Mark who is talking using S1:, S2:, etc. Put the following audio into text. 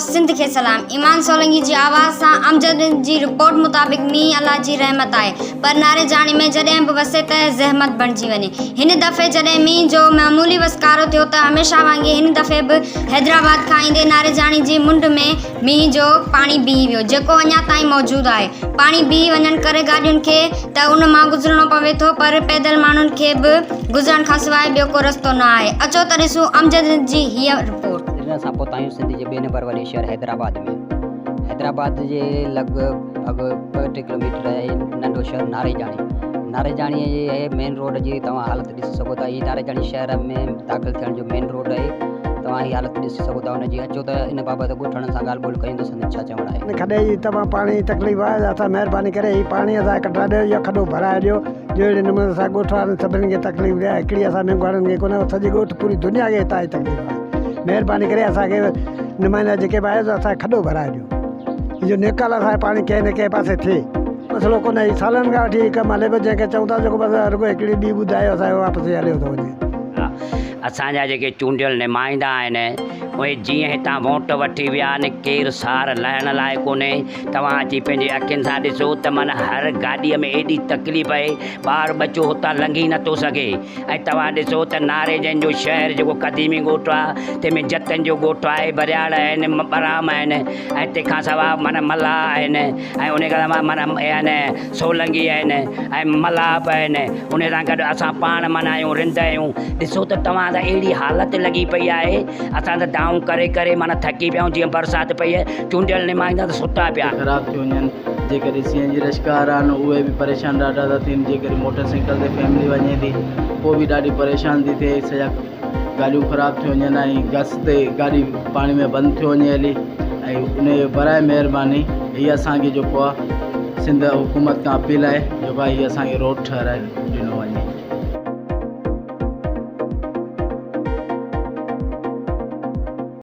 S1: सिंध के सलाम। ईमान सोलंकी जी आवाज़ से अमजद जी रिपोर्ट मुताबिक मींह अल्लाह जी रहमत है, पर नारे जानी में जॾहिं भी वसे त ज़हमत बणिजी वञे। हिन दफ़े जॾहिं मींह जो मामूली वसकारो थियो त हमेशह वांगुरु हिन दफ़े भी हैदराबाद खां ईंदे नारे जानी जी मुंड में मींह जो पानी बीही वियो, जेको अञा ताईं मौजूदु आहे। पानी बीही वञण करे गाॾियुनि खे त उन मां गुज़रणो पवे थो, पर पैदल माण्हुनि खे बि गुज़रण खां सवाइ ॿियो को रस्तो न आहे। अचो त ॾिसूं अमजद जी हीअ रिपोर्ट।
S2: इन सां पहुता आहियूं सिंध जे ॿिए नंबर वारे शहर हैदराबाद में। हैदराबाद जे लॻभॻि 2-3 किलोमीटर आहे नंढो शहर नारेजानी जे मेन रोड जी तव्हां हालत ॾिसी सघो था। हीअ नारेजानी शहर में दाख़िल थियण जो मेन रोड आहे। तव्हां हीअ हालत ॾिसी सघो था हुनजी। अचो त इन बाबति ॻोठण सां ॻाल्हि ॿोल कयूं त संदि छा चवणु आहे।
S3: खॾे जी तमामु पाणी जी तकलीफ़ आहे, असां महिरबानी करे हीअ पाणी असां कढाए ॾियो या खॾो भराए ॾियो। जो अहिड़े नमूने असां ॻोठ वारनि सभिनी खे तकलीफ़ ॾिया, हिकिड़ी असां मेंगवारनि खे कोन्हे, सॼी ॻोठ पूरी दुनिया खे हितां जी तकलीफ़ आहे। महिरबानी करे असांखे नुमाइंदा जेके बि आहे असांखे खॾो भराए ॾियो। जो निकाल असांजे पाणी कंहिं न कंहिं पासे थिए, मसइलो कोन्हे। सालनि खां वठी कमु हले पियो, जंहिंखे चऊं था जेको बसि रुॻो हिकिड़ी ॿी ॿुधायो असांजो वापसि हलियो थो वञे।
S4: असांजा जेके चूंडियल नुमाइंदा आहिनि उहे जीअं हितां वोट वठी विया आहिनि, केरु सार लहण लाइ कोन्हे। तव्हां अची पंहिंजी अखियुनि सां ॾिसो त माना हर गाॾीअ में एॾी तकलीफ़ आहे, ॿार बचो हुतां लंघी नथो सघे। ऐं तव्हां ॾिसो त नारेजन जो शहर जेको क़दीमी ॻोठु आहे, तंहिंमें जतन जो ॻोठु आहे, बरियाड़ आहिनि, बराम आहिनि, ऐं तंहिंखां सवाइ माना मल्हाह आहिनि, ऐं उन खां सवाइ माना आहिनि सोलंगी आहिनि, ऐं मल्हाब आहिनि। उन सां गॾु असां पाण माना आहियूं रिंद आहियूं। ॾिसो त तव्हां त अहिड़ी हालत लॻी पई आहे, असां त डाउन करे करे माना थकी पिया आहियूं। जीअं बरसाति पई आहे, चूंडियल नुमाइंदा त सुता पिया।
S5: ख़राब थी वञनि, जेकॾहिं सीएन जी रशकार आहिनि उहे बि परेशान ॾाढा था थियनि। जेकॾहिं मोटरसाइकिल ते फैमिली वञे थी पोइ बि ॾाढी परेशान थी थिए। सॼा गाॾियूं ख़राब थी वञनि ऐं गस ते गाॾी पाणी में बंदि थी वञे हली। ऐं उन बराए महिरबानी हीअ असांखे जेको आहे सिंध हुकूमत खां अपील आहे जेको आहे हीअ असांखे रोड ठहिराए ॾिनो वञे।